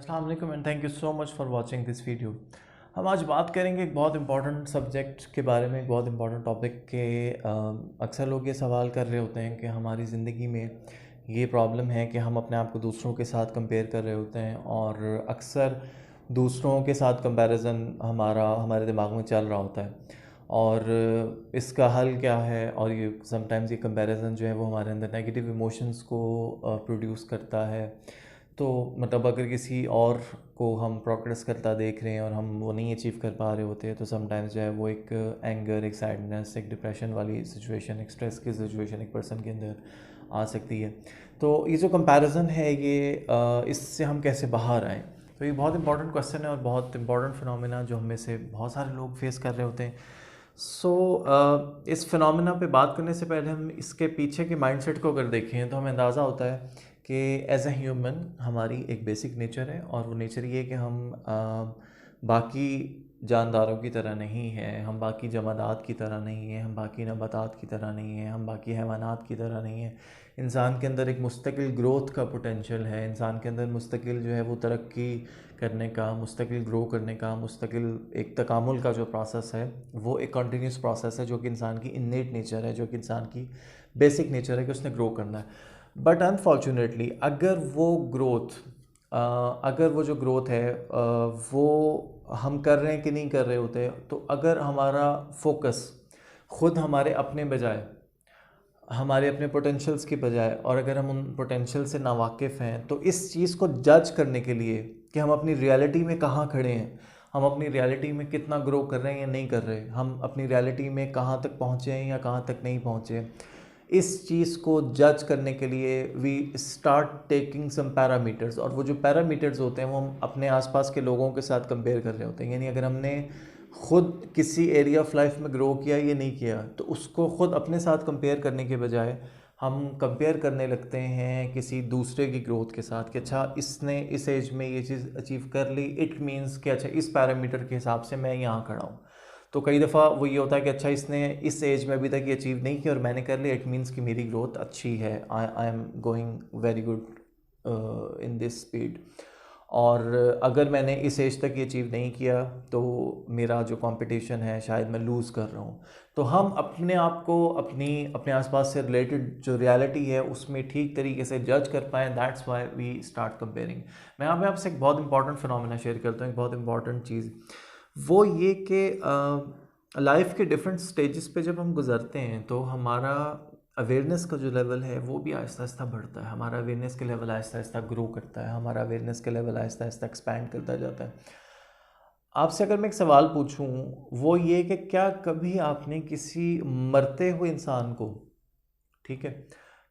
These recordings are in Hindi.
अस्सलाम वालेकुम and thank you so much for watching this video. हम आज बात करेंगे एक बहुत इंपॉर्टेंट सब्जेक्ट के बारे में, एक बहुत इंपॉर्टेंट टॉपिक के। अक्सर लोग ये सवाल कर रहे होते हैं कि हमारी ज़िंदगी में ये प्रॉब्लम है कि हम अपने आप को दूसरों के साथ कंपेयर कर रहे होते हैं, और अक्सर दूसरों के साथ कंपैरिजन हमारे दिमाग में चल रहा होता है। और इसका हल क्या है? और ये समटाइम्स ये कंपैरिजन जो है वो हमारे अंदर नेगेटिव इमोशंस को प्रोड्यूस करता है। तो मतलब अगर किसी और को हम प्रोग्रेस करता देख रहे हैं और हम वो नहीं अचीव कर पा रहे होते हैं, तो समटाइम्स जो है वो एक एंगर, एक सैडनेस, एक डिप्रेशन वाली सिचुएशन, एक स्ट्रेस की सिचुएशन एक पर्सन के अंदर आ सकती है। तो ये जो कंपैरिजन है ये इससे हम कैसे बाहर आएँ? तो ये बहुत इंपॉर्टेंट क्वेश्चन है और बहुत इंपॉर्टेंट फिनोमेना जो हम में से बहुत सारे लोग फेस कर रहे होते हैं। इस फिनोमेना पे बात करने से पहले हम इसके पीछे के माइंडसेट को अगर देखें तो हमें अंदाज़ा होता है कि एज ए ह्यूमन हमारी एक बेसिक नेचर है, और वो नेचर ये है कि हम बाकी जानदारों की तरह नहीं हैं, हम बाकी जमादात की तरह नहीं हैं, हम बाकी नबातात की तरह नहीं हैं, हम बाकी हैवानात की तरह नहीं हैं। इंसान के अंदर एक मुस्तकिल ग्रोथ का पोटेंशियल है, इंसान के अंदर मुस्तकिल जो है वो तरक्की करने का, मुस्तकिल ग्रो करने का, मुस्तकिल एक तकामुल का जो प्रोसेस है वो एक कंटिन्यूस प्रोसेस है, जो कि इंसान की इन्नेट नेचर है, जो कि इंसान की बेसिक नेचर है कि उसने ग्रो करना है। बट अनफॉर्चुनेटली अगर वो जो ग्रोथ है वो हम कर रहे हैं कि नहीं कर रहे होते, तो अगर हमारा फोकस ख़ुद हमारे अपने बजाय, हमारे अपने पोटेंशियल्स की बजाय, और अगर हम उन पोटेंशियल से नावाकिफ़ हैं, तो इस चीज़ को जज करने के लिए कि हम अपनी रियलिटी में कहाँ खड़े हैं, हम अपनी रियलिटी में कितना ग्रो कर रहे हैं या नहीं कर रहे, हम अपनी रियलिटी में कहाँ तक पहुँचे हैं या कहाँ तक नहीं पहुँचे, इस चीज़ को जज करने के लिए we start taking some parameters. और वो जो पैरामीटर्स होते हैं वो हम अपने आसपास के लोगों के साथ कंपेयर कर रहे होते हैं। यानी अगर हमने ख़ुद किसी एरिया ऑफ लाइफ में ग्रो किया या नहीं किया, तो उसको ख़ुद अपने साथ कंपेयर करने के बजाय हम कंपेयर करने लगते हैं किसी दूसरे की ग्रोथ के साथ कि अच्छा इसने इस एज में ये चीज़ अचीव कर ली, इट मीन्स कि अच्छा इस पैरामीटर के हिसाब से मैं यहाँ खड़ा हूँ। तो कई दफ़ा वो ये होता है कि अच्छा इसने इस एज में अभी तक ये अचीव नहीं किया और मैंने कर लिया, इट मीन्स कि मेरी ग्रोथ अच्छी है, I am going very good in this speed. और अगर मैंने इस एज तक ये अचीव नहीं किया तो मेरा जो कंपटीशन है शायद मैं लूज़ कर रहा हूँ। तो हम अपने आप को अपने आसपास से रिलेटेड जो रियलिटी है उसमें ठीक तरीके से जज कर पाएँ, that's why we start comparing. मैं यहाँ पे आपसे एक बहुत इंपॉर्टेंट फिनोमेना शेयर करता हूँ, एक बहुत इंपॉर्टेंट चीज़ वो ये कि लाइफ के डिफरेंट स्टेजेस पे जब हम गुज़रते हैं तो हमारा अवेयरनेस का जो लेवल है वो भी आहिस्ता आहिस्ता बढ़ता है, हमारा अवेयरनेस के लेवल आहिस्ता आहिस्ता ग्रो करता है, हमारा अवेयरनेस के लेवल आहिस्ता आहिस्ता एक्सपैंड करता जाता है। आपसे अगर मैं एक सवाल पूछूं वो ये कि क्या कभी आपने किसी मरते हुए इंसान को, ठीक है,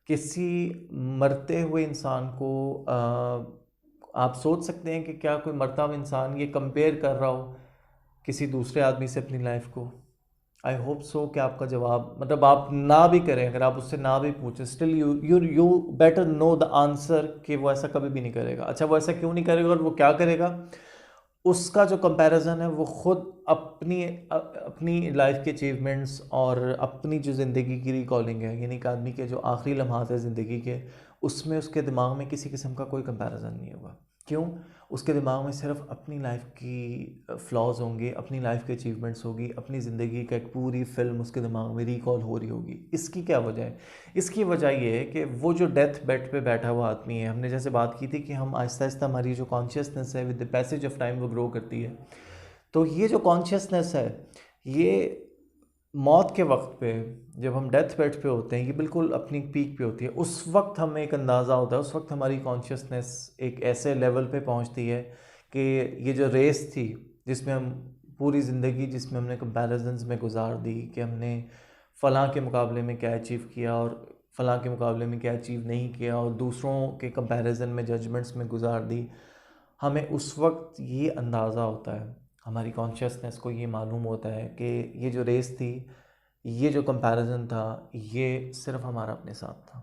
किसी मरते हुए इंसान को आप सोच सकते हैं कि क्या कोई मरता हुआ इंसान ये कंपेयर कर रहा हो किसी दूसरे आदमी से अपनी लाइफ को? आई होप सो कि आपका जवाब, मतलब आप ना भी करें, अगर आप उससे ना भी पूछें, still you better know the answer कि वो ऐसा कभी भी नहीं करेगा। अच्छा वो ऐसा क्यों नहीं करेगा और वो क्या करेगा? उसका जो कंपैरिजन है वो ख़ुद अपनी लाइफ के अचीवमेंट्स और अपनी जो ज़िंदगी की रिकॉलिंग है, यानी कि आदमी के जो आखिरी लम्हात है ज़िंदगी के, उसमें उसके दिमाग में किसी किस्म का कोई कंपैरिजन नहीं होगा। क्यों? उसके दिमाग में सिर्फ अपनी लाइफ की फ्लॉज होंगे, अपनी लाइफ के अचीवमेंट्स होगी, अपनी ज़िंदगी का एक पूरी फिल्म उसके दिमाग में रिकॉल हो रही होगी। इसकी क्या वजह है? इसकी वजह ये है कि वो जो डेथ बेड पे बैठा हुआ आदमी है, हमने जैसे बात की थी कि हम आहिस्ता आहिस्ता हमारी जो कॉन्शियसनेस है with the passage of time वो ग्रो करती है। तो ये जो कॉन्शियसनेस है ये मौत के वक्त पे, जब हम डेथ बेड पे होते हैं, ये बिल्कुल अपनी पीक पे होती है। उस वक्त हमें एक अंदाज़ा होता है, उस वक्त हमारी कॉन्शियसनेस एक ऐसे लेवल पे पहुंचती है कि ये जो रेस थी जिसमें हम पूरी ज़िंदगी, जिसमें हमने कंपैरिजन्स में गुजार दी कि हमने फ़लाँ के मुकाबले में क्या अचीव किया और फ़लाँ के मुकाबले में क्या अचीव नहीं किया, और दूसरों के कंपैरिजन में, जजमेंट्स में गुजार दी, हमें उस वक्त ये अंदाज़ा होता है, हमारी कॉन्शियसनेस को ये मालूम होता है कि ये जो रेस थी, ये जो कंपैरिजन था, ये सिर्फ हमारा अपने साथ था।